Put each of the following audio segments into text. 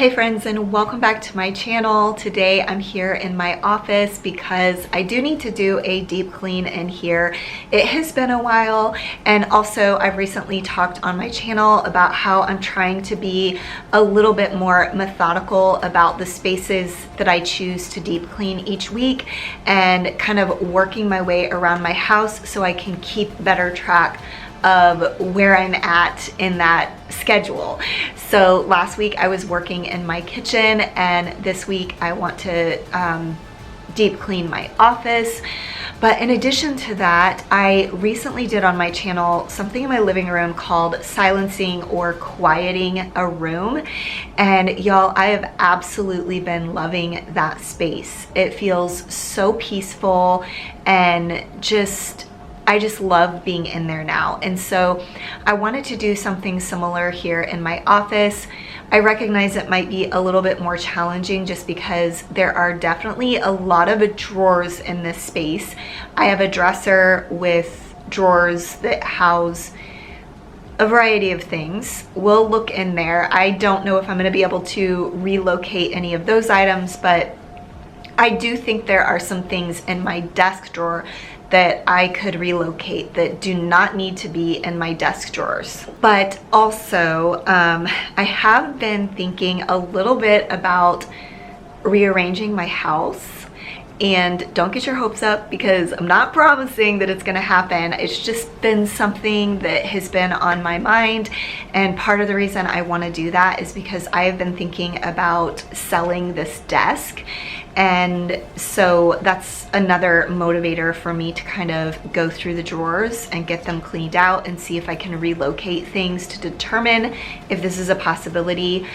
Hey friends, and welcome back to my channel. Today I'm here in my office because I do need to do a deep clean in here. It has been a while, and also I've recently talked on my channel about how I'm trying to be a little bit more methodical about the spaces that I choose to deep clean each week and kind of working my way around my house so I can keep better track of where I'm at in that schedule. So last week I was working in my kitchen, and this week I want to deep clean my office. But in addition to that, I recently did on my channel something in my living room called silencing or quieting a room. And y'all, I have absolutely been loving that space. It feels so peaceful and I just love being in there now. And so I wanted to do something similar here in my office. I recognize it might be a little bit more challenging just because there are definitely a lot of drawers in this space. I have a dresser with drawers that house a variety of things. We'll look in there. I don't know if I'm going to be able to relocate any of those items, but I do think there are some things in my desk drawer that I could relocate that do not need to be in my desk drawers. But also, I have been thinking a little bit about rearranging my house. And don't get your hopes up because I'm not promising that it's gonna happen. It's just been something that has been on my mind. And part of the reason I wanna do that is because I have been thinking about selling this desk. And so that's another motivator for me to kind of go through the drawers and get them cleaned out and see if I can relocate things to determine if this is a possibility.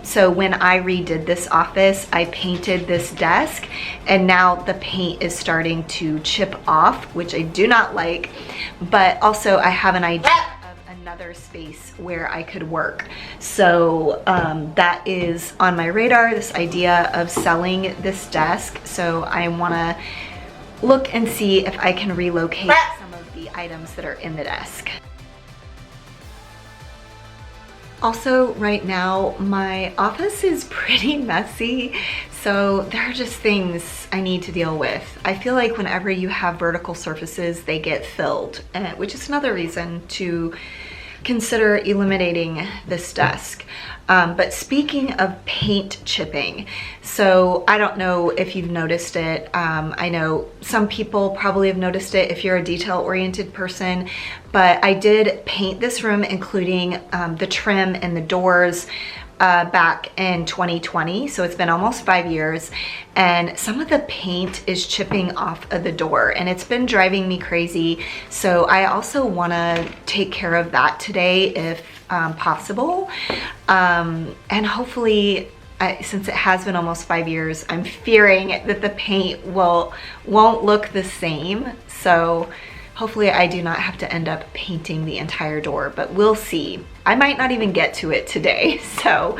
So when I redid this office, I painted this desk, and now the paint is starting to chip off, which I do not like. But also I have an idea another space where I could work. So that is on my radar, this idea of selling this desk. So I want to look and see if I can relocate some of the items that are in the desk. Also, right now, my office is pretty messy, so there are just things I need to deal with. I feel like whenever you have vertical surfaces, they get filled, which is another reason to consider eliminating this desk. But speaking of paint chipping, so I don't know if you've noticed it. I know some people probably have noticed it if you're a detail-oriented person, but I did paint this room, including the trim and the doors, back in 2020, so it's been almost 5 years, and some of the paint is chipping off of the door, and it's been driving me crazy. So I also want to take care of that today if possible, and hopefully, since it has been almost 5 years, I'm fearing that the paint won't look the same. So hopefully I do not have to end up painting the entire door, but we'll see. I might not even get to it today. So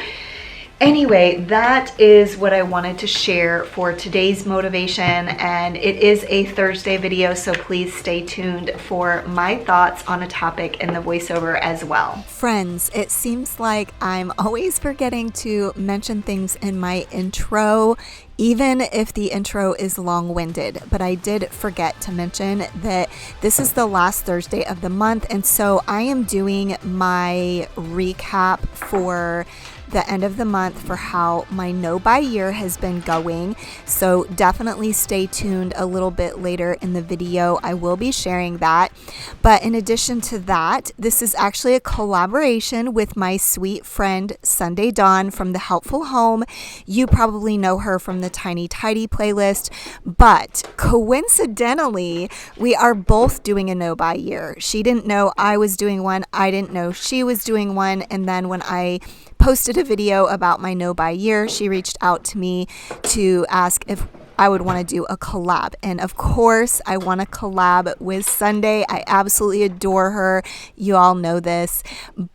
anyway, that is what I wanted to share for today's motivation, and it is a Thursday video, so please stay tuned for my thoughts on a topic in the voiceover as well. Friends, it seems like I'm always forgetting to mention things in my intro, even if the intro is long-winded, but I did forget to mention that this is the last Thursday of the month, and so I am doing my recap for the end of the month for how my no-buy year has been going. So definitely stay tuned a little bit later in the video. I will be sharing that. But in addition to that, this is actually a collaboration with my sweet friend Sunday Dawn from The Helpful Home. You probably know her from the Tiny Tidy playlist, but coincidentally, we are both doing a no-buy year. She didn't know I was doing one. I didn't know she was doing one. And then when I posted a video about my no-buy year, she reached out to me to ask if I would want to do a collab. And of course, I want to collab with Sunday. I absolutely adore her. You all know this.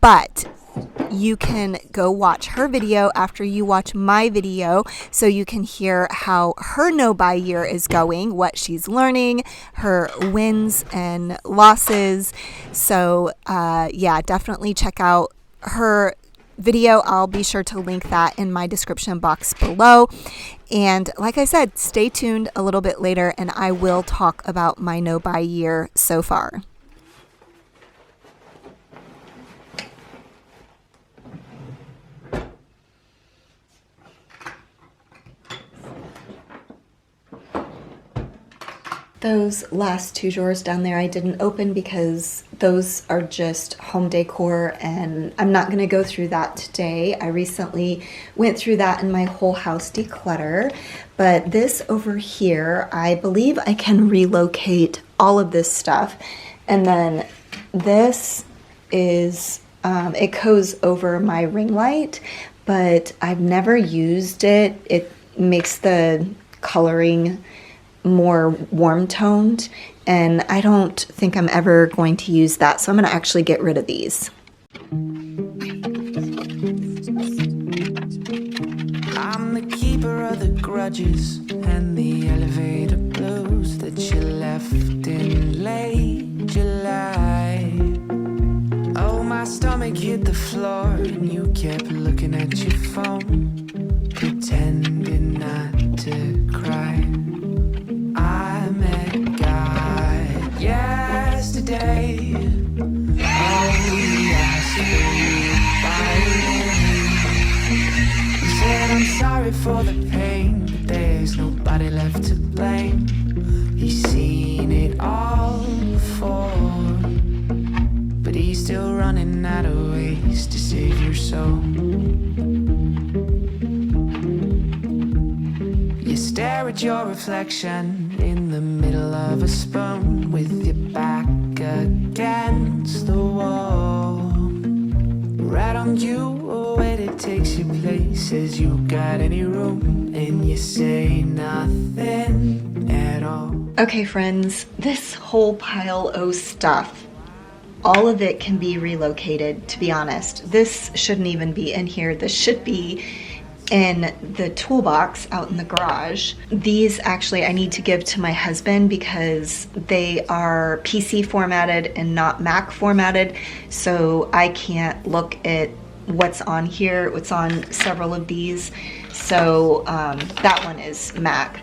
But you can go watch her video after you watch my video so you can hear how her no-buy year is going, what she's learning, her wins and losses. So yeah, definitely check out her video. I'll be sure to link that in my description box below. And like I said, stay tuned a little bit later and I will talk about my no-buy year so far. Those last two drawers down there I didn't open because those are just home decor and I'm not going to go through that today. I recently went through that in my whole house declutter, but this over here, I believe I can relocate all of this stuff. And then this is, it goes over my ring light, but I've never used it. It makes the coloring more warm toned and I don't think I'm ever going to use that, so I'm going to actually get rid of these. I'm the keeper of the grudges and the elevator blues that you left in late July. Oh, my stomach hit the floor and you kept looking at your phone, pretending not to cry. I met God yesterday. Oh, he asked for you by name. He said, I'm sorry for the pain, but there's nobody left to blame. He's seen it all before, but he's still running out of ways to save your soul. You stare at your reflection in the middle of a spoon with your back against the wall. Right on you, a way that takes you places you got any room, and you say nothing at all. Okay friends, this whole pile of stuff, all of it can be relocated, to be honest. This shouldn't even be in here. This should be in the toolbox out in the garage. These actually I need to give to my husband because they are PC formatted and not Mac formatted, so I can't look at what's on here, what's on several of these. So that one is Mac.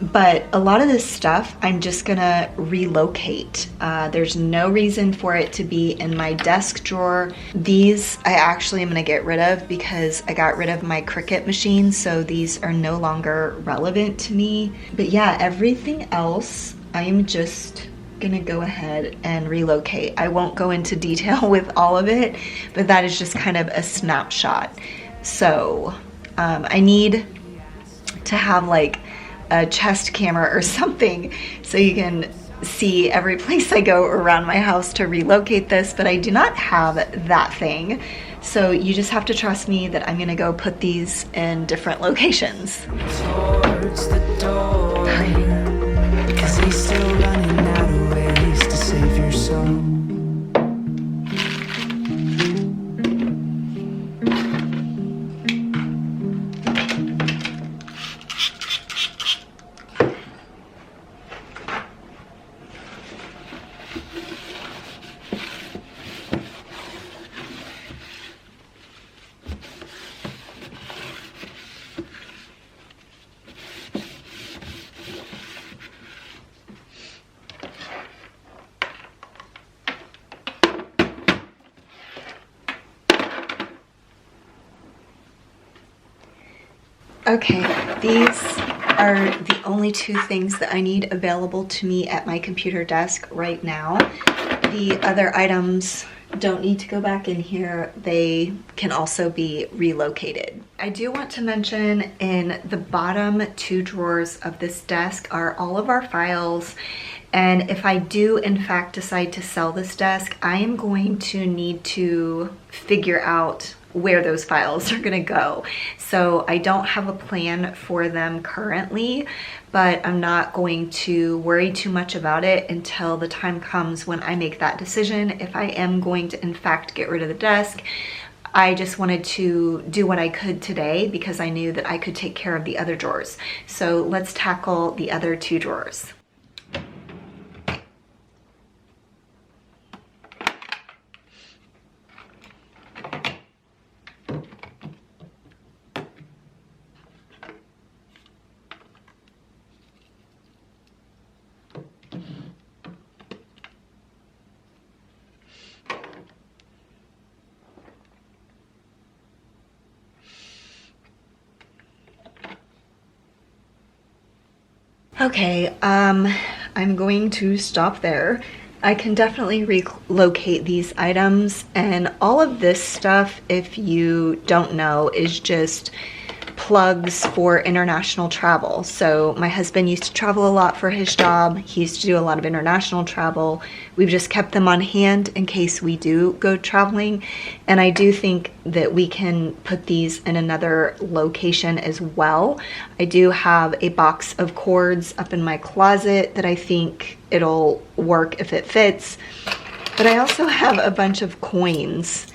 But a lot of this stuff I'm just gonna relocate. There's no reason for it to be in my desk drawer. These I actually am gonna get rid of because I got rid of my Cricut machine, so these are no longer relevant to me. But yeah, everything else I am just gonna go ahead and relocate. I won't go into detail with all of it, but that is just kind of a snapshot. So I need to have like a chest camera or something so you can see every place I go around my house to relocate this, but I do not have that thing. So you just have to trust me that I'm gonna go put these in different locations. Towards the door, 'cause he's still running out of ways to save your soul. Okay, these are the only two things that I need available to me at my computer desk right now. The other items don't need to go back in here. They can also be relocated. I do want to mention in the bottom two drawers of this desk are all of our files. And if I do in fact decide to sell this desk, I am going to need to figure out where those files are gonna go. So I don't have a plan for them currently, but I'm not going to worry too much about it until the time comes when I make that decision. If I am going to in fact get rid of the desk, I just wanted to do what I could today because I knew that I could take care of the other drawers. So let's tackle the other two drawers. Okay, I'm going to stop there. I can definitely relocate these items, and all of this stuff, if you don't know, is just plugs for international travel. So my husband used to travel a lot for his job. He used to do a lot of international travel. We've just kept them on hand in case we do go traveling. And I do think that we can put these in another location as well. I do have a box of cords up in my closet that I think it'll work if it fits. But I also have a bunch of coins,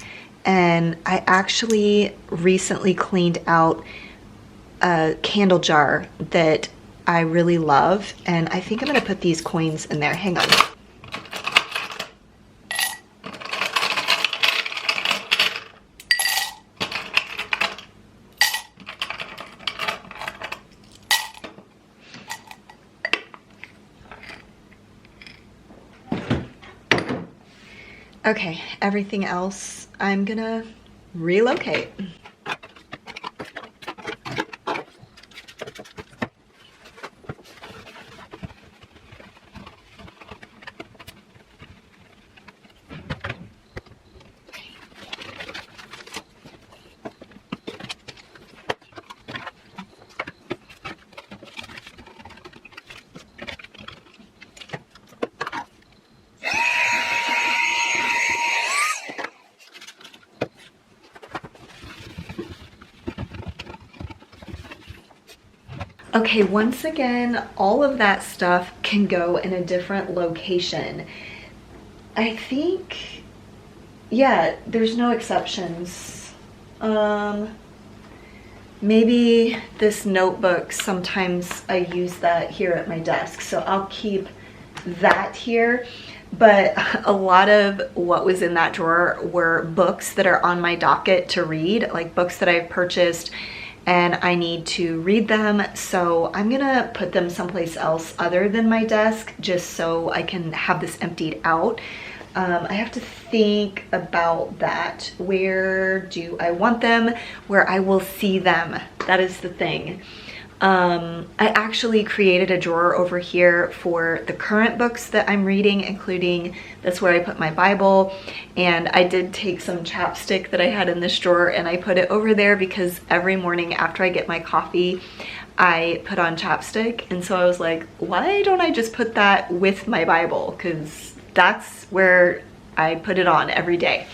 and I actually recently cleaned out a candle jar that I really love, and I think I'm gonna put these coins in there. Hang on. Okay, everything else I'm gonna relocate. Okay, once again, all of that stuff can go in a different location. I think, yeah, there's no exceptions. Maybe this notebook, sometimes I use that here at my desk, so I'll keep that here. But a lot of what was in that drawer were books that are on my docket to read, like books that I've purchased and I need to read them, so I'm gonna put them someplace else other than my desk just so I can have this emptied out. I have to think about that. Where do I want them? Where I will see them. That is the thing. I actually created a drawer over here for the current books that I'm reading, including that's where I put my Bible. And I did take some chapstick that I had in this drawer and I put it over there because every morning after I get my coffee, I put on chapstick. And so I was like, why don't I just put that with my Bible? Because that's where I put it on every day.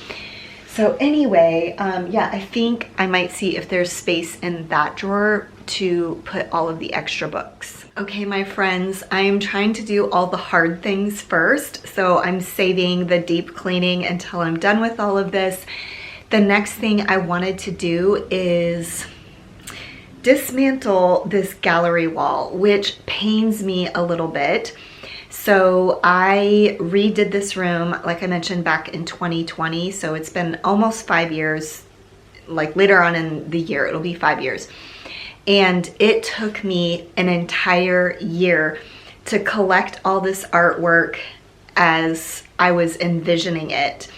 So anyway, yeah, I think I might see if there's space in that drawer to put all of the extra books. Okay, my friends, I am trying to do all the hard things first, so I'm saving the deep cleaning until I'm done with all of this. The next thing I wanted to do is dismantle this gallery wall, which pains me a little bit. So I redid this room, like I mentioned, back in 2020. So it's been almost 5 years, like later on in the year, it'll be 5 years. And it took me an entire year to collect all this artwork as I was envisioning it.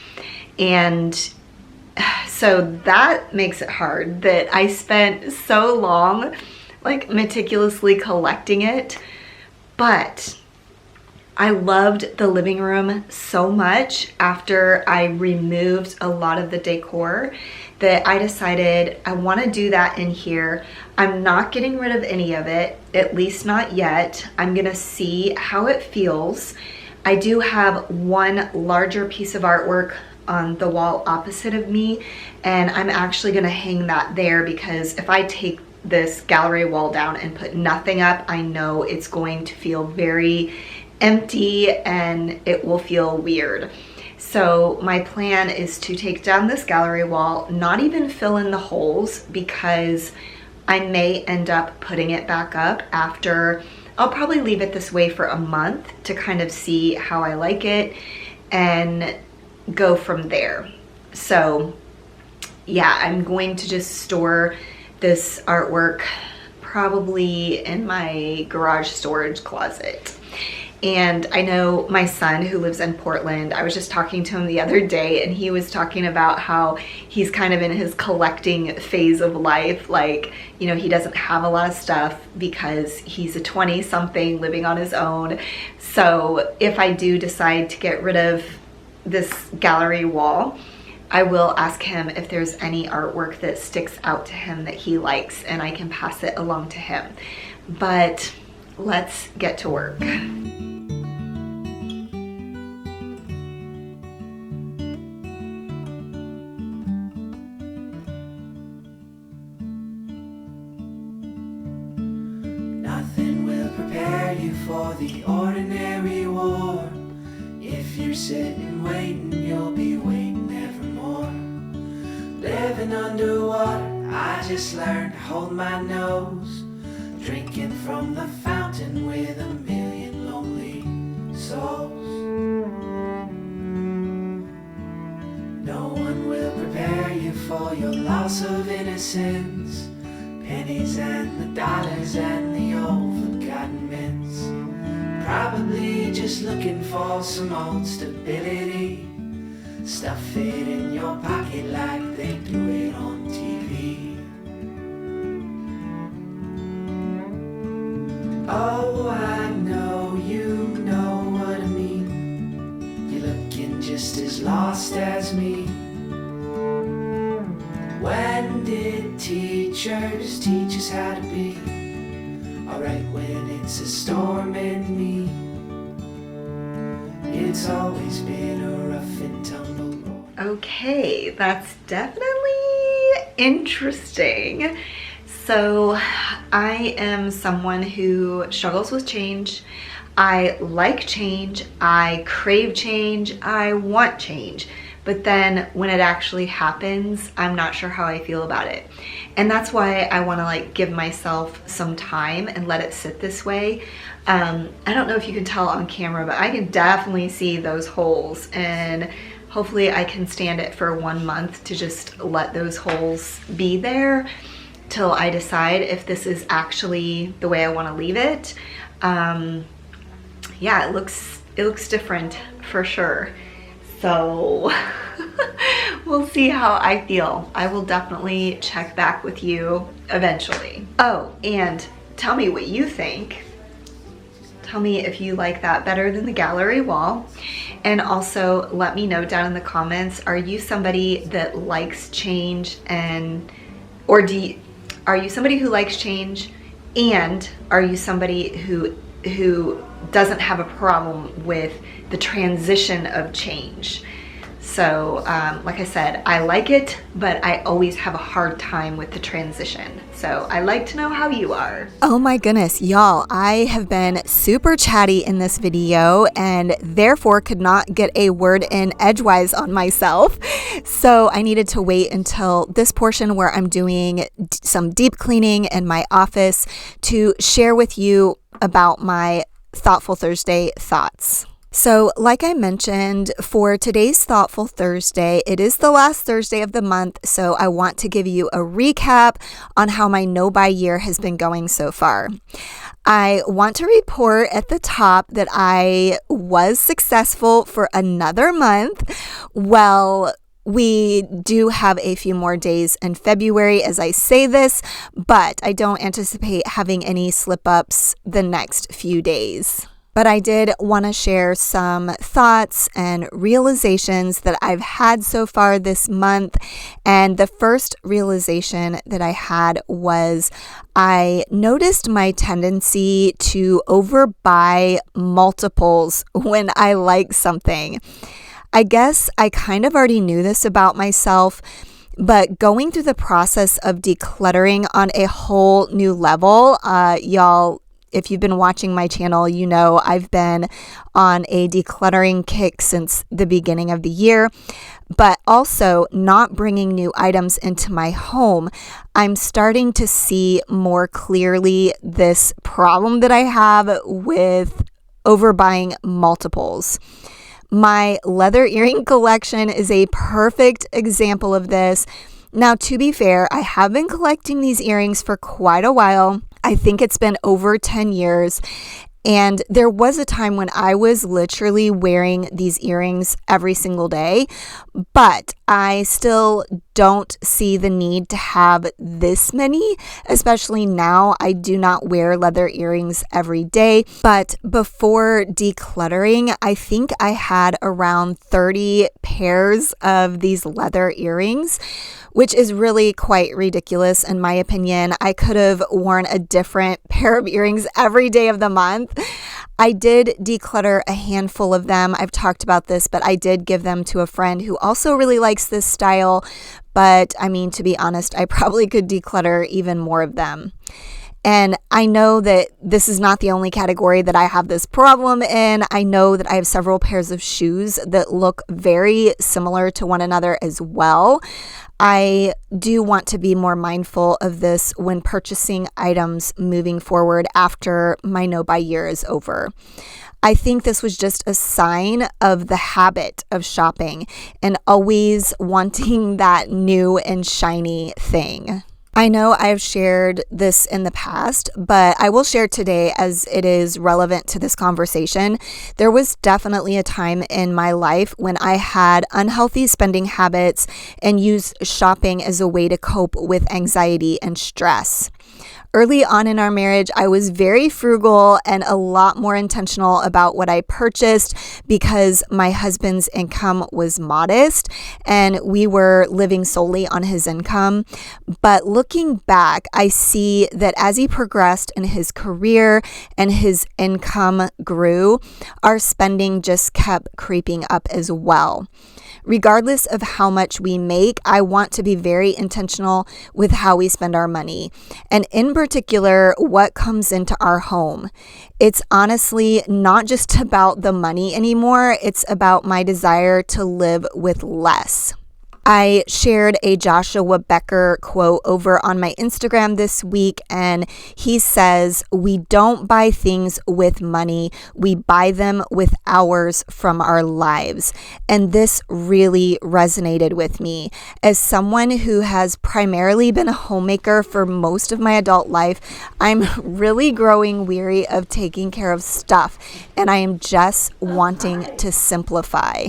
And so that makes it hard that I spent so long like meticulously collecting it. But I loved the living room so much after I removed a lot of the decor that I decided I want to do that in here. I'm not getting rid of any of it, at least not yet. I'm gonna see how it feels. I do have one larger piece of artwork on the wall opposite of me, and I'm actually gonna hang that there because if I take this gallery wall down and put nothing up, I know it's going to feel very empty and it will feel weird. So my plan is to take down this gallery wall, not even fill in the holes because I may end up putting it back up after. I'll probably leave it this way for a month to kind of see how I like it and go from there. So yeah, I'm going to just store this artwork probably in my garage storage closet. And I know my son who lives in Portland, I was just talking to him the other day, and he was talking about how he's kind of in his collecting phase of life. Like, you know, he doesn't have a lot of stuff because he's a 20-something living on his own. So if I do decide to get rid of this gallery wall, I will ask him if there's any artwork that sticks out to him that he likes, and I can pass it along to him. But let's get to work. Nothing will prepare you for the ordinary war. If you're sitting waiting, you'll be waiting evermore. Living underwater, I just learned to hold my nose. Drinking from the fountain with a million lonely souls. No one will prepare you for your loss of innocence. Pennies and the dollars and the old forgotten mints. Probably just looking for some old stability. Stuff it in your pocket like they do it on TV. Oh, I know you know what I mean. You're looking just as lost as me. When did teachers teach us how to be alright when it's a storm in me? It's always been a rough and tumble road. Okay, that's definitely interesting. So I am someone who struggles with change. I like change, I crave change, I want change. But then when it actually happens, I'm not sure how I feel about it. And that's why I want to like give myself some time and let it sit this way. I don't know if you can tell on camera, but I can definitely see those holes, and hopefully I can stand it for 1 month to just let those holes be there till I decide if this is actually the way I want to leave it. Yeah, it looks different for sure. So we'll see how I feel. I will definitely check back with you eventually. Oh, and tell me what you think. Tell me if you like that better than the gallery wall. And also let me know down in the comments, are you somebody that likes change, or are you somebody who likes change, and are you somebody who doesn't have a problem with the transition of change? So like I said, I like it, but I always have a hard time with the transition. So I like to know how you are. Oh my goodness, y'all, I have been super chatty in this video and therefore could not get a word in edgewise on myself. So I needed to wait until this portion where I'm doing some deep cleaning in my office to share with you about my Thoughtful Thursday thoughts. So like I mentioned, for today's Thoughtful Thursday, it is the last Thursday of the month, so I want to give you a recap on how my no-buy year has been going so far. I want to report at the top that I was successful for another month. Well, we do have a few more days in February as I say this, but I don't anticipate having any slip-ups the next few days. But I did want to share some thoughts and realizations that I've had so far this month. And the first realization that I had was I noticed my tendency to overbuy multiples when I like something. I guess I kind of already knew this about myself, but going through the process of decluttering on a whole new level, y'all, if you've been watching my channel, you know I've been on a decluttering kick since the beginning of the year, but also not bringing new items into my home. I'm starting to see more clearly this problem that I have with overbuying multiples. My leather earring collection is a perfect example of this. Now, to be fair, I have been collecting these earrings for quite a while. I think it's been over 10 years. And there was a time when I was literally wearing these earrings every single day, but I still don't see the need to have this many, especially now. I do not wear leather earrings every day, but before decluttering, I think I had around 30 pairs of these leather earrings, which is really quite ridiculous in my opinion. I could have worn a different pair of earrings every day of the month. I did declutter a handful of them. I've talked about this, but I did give them to a friend who also really likes this style. But I mean, to be honest, I probably could declutter even more of them. And I know that this is not the only category that I have this problem in. I know that I have several pairs of shoes that look very similar to one another as well. I do want to be more mindful of this when purchasing items moving forward after my no-buy year is over. I think this was just a sign of the habit of shopping and always wanting that new and shiny thing. I know I've shared this in the past, but I will share today as it is relevant to this conversation. There was definitely a time in my life when I had unhealthy spending habits and used shopping as a way to cope with anxiety and stress. Early on in our marriage, I was very frugal and a lot more intentional about what I purchased because my husband's income was modest and we were living solely on his income. But looking back, I see that as he progressed in his career and his income grew, our spending just kept creeping up as well. Regardless of how much we make, I want to be very intentional with how we spend our money, and in particular, what comes into our home. It's honestly not just about the money anymore, it's about my desire to live with less. I shared a Joshua Becker quote over on my Instagram this week, and he says, "We don't buy things with money, we buy them with hours from our lives." And this really resonated with me. As someone who has primarily been a homemaker for most of my adult life, I'm really growing weary of taking care of stuff, and I am just wanting to simplify.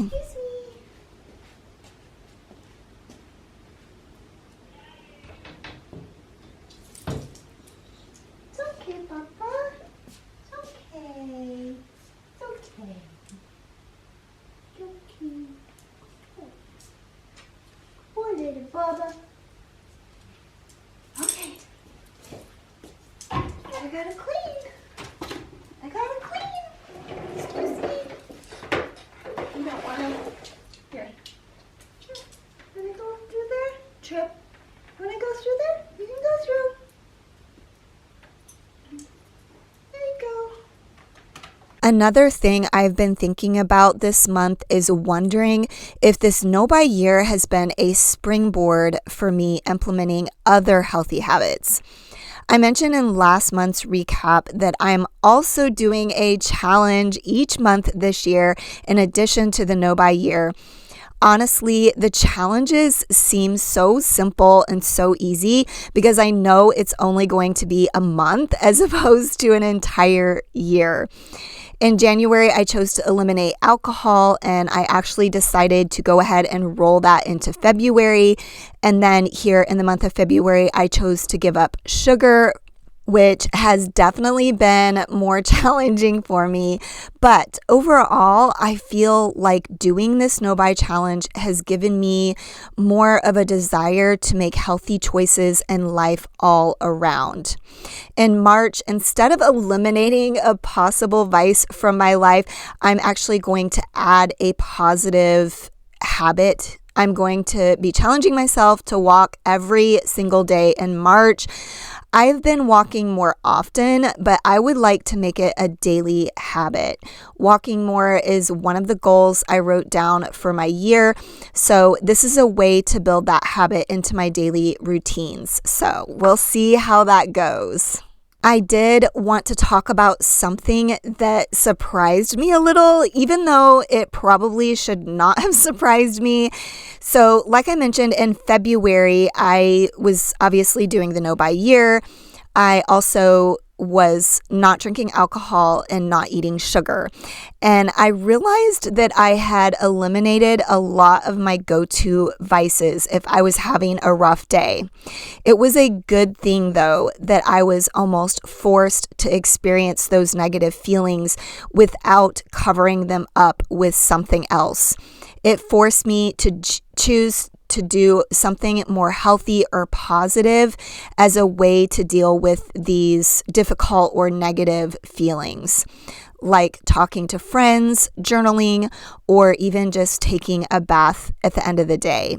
Little Bubba. Okay. I gotta clean. Excuse me. You don't wanna. Here. Wanna go through there? Trip. Wanna go through there? You can go through. There you go. Another thing I've been thinking about this month is wondering if this no-buy year has been a springboard for me implementing other healthy habits. I mentioned in last month's recap that I'm also doing a challenge each month this year in addition to the no-buy year. Honestly, the challenges seem so simple and so easy because I know it's only going to be a month as opposed to an entire year. In January, I chose to eliminate alcohol, and I actually decided to go ahead and roll that into February. And then here in the month of February, I chose to give up sugar, which has definitely been more challenging for me. But overall, I feel like doing this no-buy challenge has given me more of a desire to make healthy choices in life all around. In March, instead of eliminating a possible vice from my life, I'm actually going to add a positive habit. I'm going to be challenging myself to walk every single day in March. I've been walking more often, but I would like to make it a daily habit. Walking more is one of the goals I wrote down for my year, so this is a way to build that habit into my daily routines. So we'll see how that goes. I did want to talk about something that surprised me a little, even though it probably should not have surprised me. So, like I mentioned, in February, I was obviously doing the no-buy year. I also was not drinking alcohol and not eating sugar. And I realized that I had eliminated a lot of my go-to vices if I was having a rough day. It was a good thing, though, that I was almost forced to experience those negative feelings without covering them up with something else. It forced me to choose to do something more healthy or positive as a way to deal with these difficult or negative feelings, like talking to friends, journaling, or even just taking a bath at the end of the day.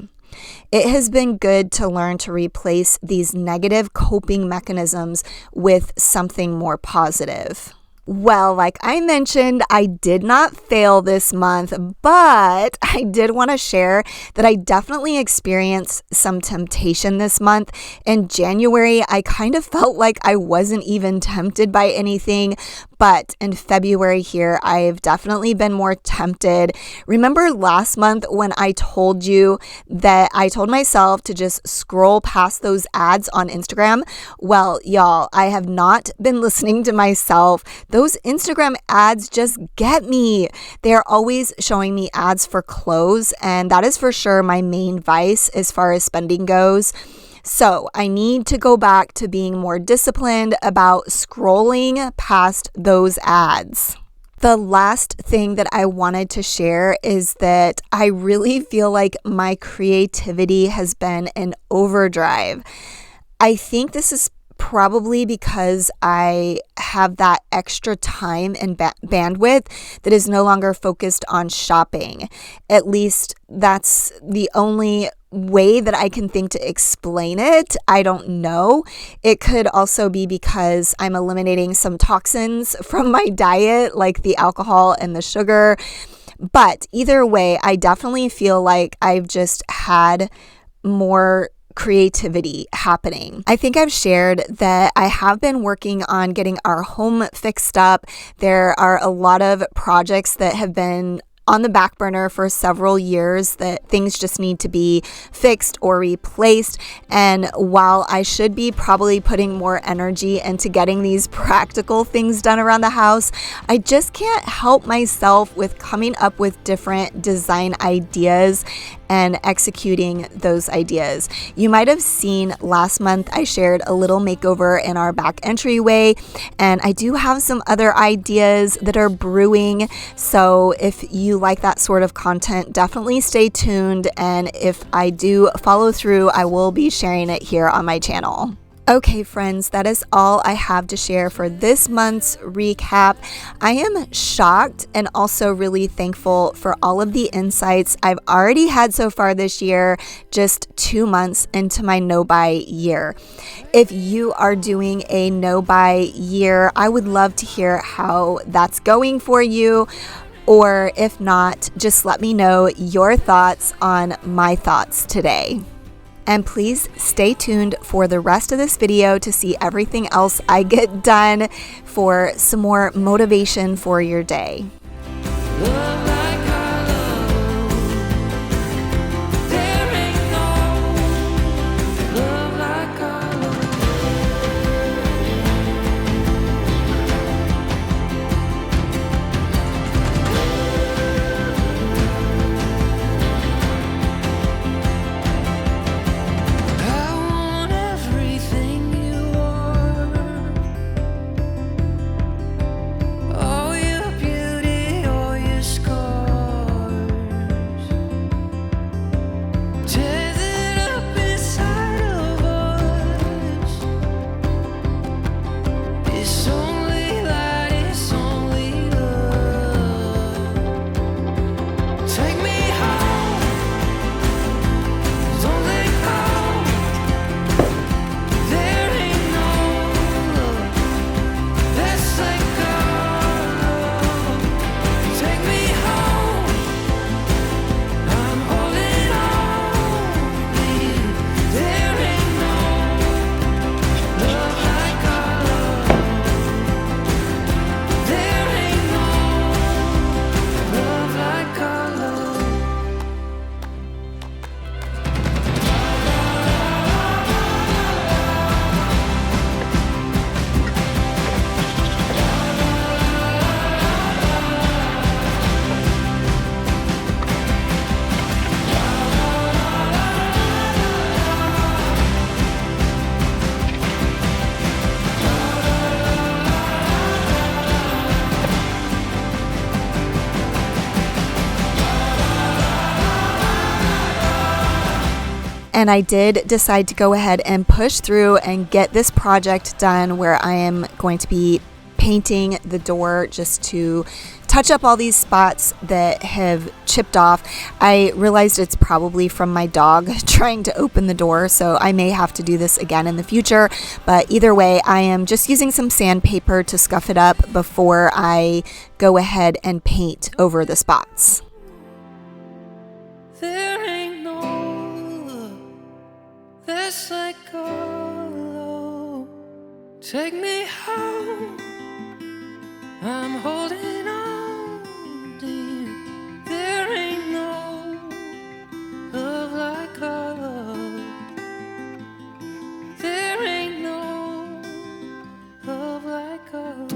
It has been good to learn to replace these negative coping mechanisms with something more positive. Well, like I mentioned, I did not fail this month, but I did want to share that I definitely experienced some temptation this month. In January, I kind of felt like I wasn't even tempted by anything, but in February here, I've definitely been more tempted. Remember last month when I told you that I told myself to just scroll past those ads on Instagram? Well, y'all, I have not been listening to myself. Those Instagram ads just get me. They are always showing me ads for clothes, and that is for sure my main vice as far as spending goes. So I need to go back to being more disciplined about scrolling past those ads. The last thing that I wanted to share is that I really feel like my creativity has been in overdrive. I think this is probably because I have that extra time and bandwidth that is no longer focused on shopping. At least that's the only way that I can think to explain it. I don't know. It could also be because I'm eliminating some toxins from my diet, like the alcohol and the sugar. But either way, I definitely feel like I've just had more creativity happening. I think I've shared that I have been working on getting our home fixed up. There are a lot of projects that have been on the back burner for several years that things just need to be fixed or replaced. And while I should be probably putting more energy into getting these practical things done around the house, I just can't help myself with coming up with different design ideas and executing those ideas. You might have seen last month I shared a little makeover in our back entryway, and I do have some other ideas that are brewing. So if you like that sort of content, definitely stay tuned, and if I do follow through, I will be sharing it here on my channel. Okay, friends, that is all I have to share for this month's recap. I am shocked and also really thankful for all of the insights I've already had so far this year, just 2 months into my no-buy year. If you are doing a no-buy year, I would love to hear how that's going for you. Or if not, just let me know your thoughts on my thoughts today. And please stay tuned for the rest of this video to see everything else I get done for some more motivation for your day. All your beauty, all your score. and I did decide to go ahead and push through and get this project done where I am going to be painting the door just to touch up all these spots that have chipped off. I realized it's probably from my dog trying to open the door, so I may have to do this again in the future. But either way, I am just using some sandpaper to scuff it up before I go ahead and paint over the spots. There ain't no love that's like our love. Take me home, I'm holding on, dear. There ain't no love like our love. There ain't no love like our love.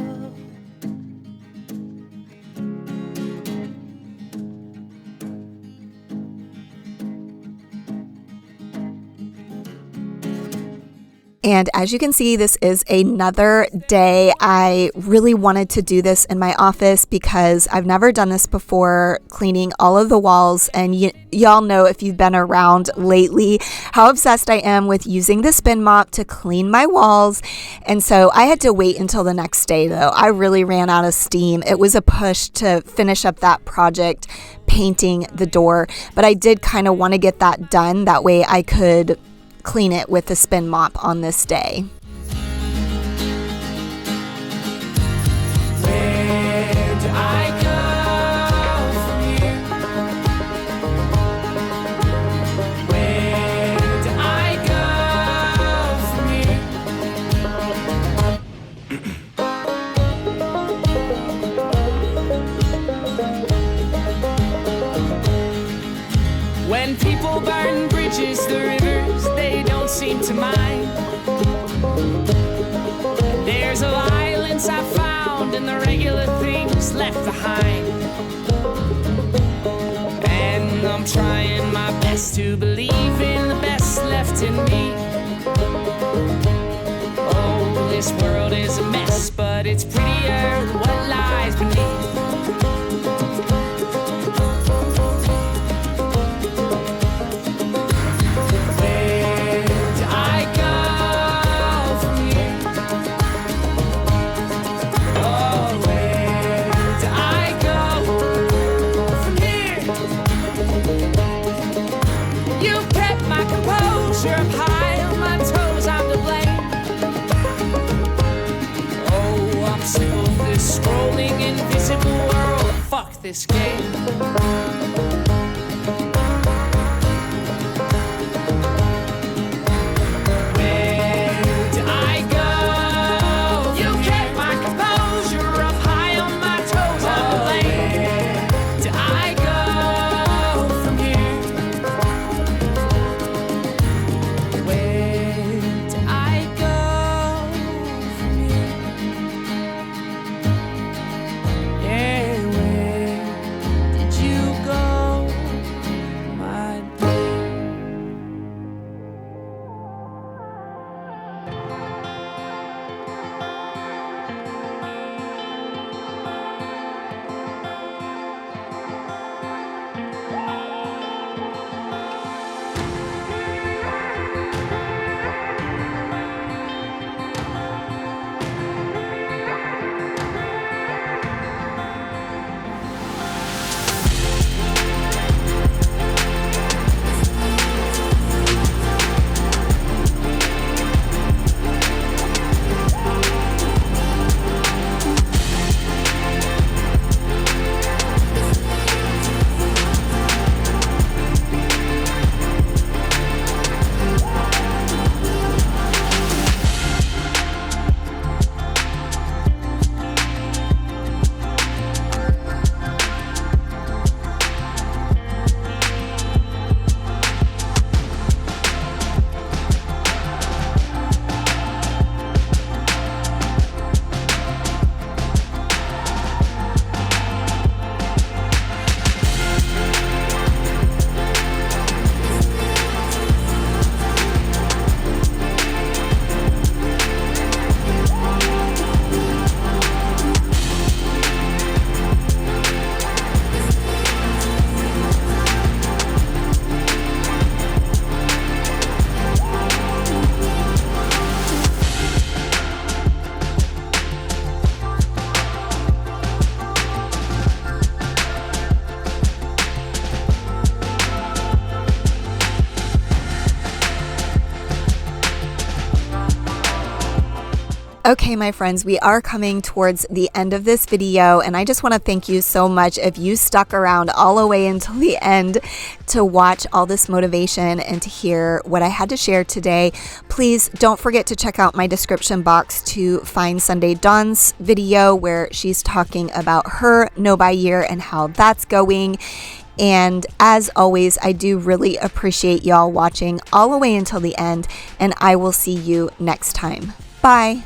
And as you can see, this is another day. I really wanted to do this in my office because I've never done this before, cleaning all of the walls. And y'all know, if you've been around lately, how obsessed I am with using the spin mop to clean my walls. And so I had to wait until the next day, though. I really ran out of steam. It was a push to finish up that project, painting the door. But I did kind of want to get that done. That way I could clean it with the spin mop on this day. Where do I go from here? Where do I go from here? When people burn bridges, the rivers, they don't seem to mind. There's a violence I found in the regular things left behind. And I'm trying my best to believe in the best left in me. Oh, this world is a mess, but it's prettier than what lies beneath. Scrolling invisible world, fuck this game. Where do I go? You kept my composure up high on my toes. I'm to blame. Where do I go from here? Where do I go from here? Yeah, where did you go? Okay, my friends, we are coming towards the end of this video, and I just want to thank you so much if you stuck around all the way until the end to watch all this motivation and to hear what I had to share today. Please don't forget to check out my description box to find Sunday Dawn's video where she's talking about her no-buy year and how that's going. And as always, I do really appreciate y'all watching all the way until the end, and I will see you next time. Bye.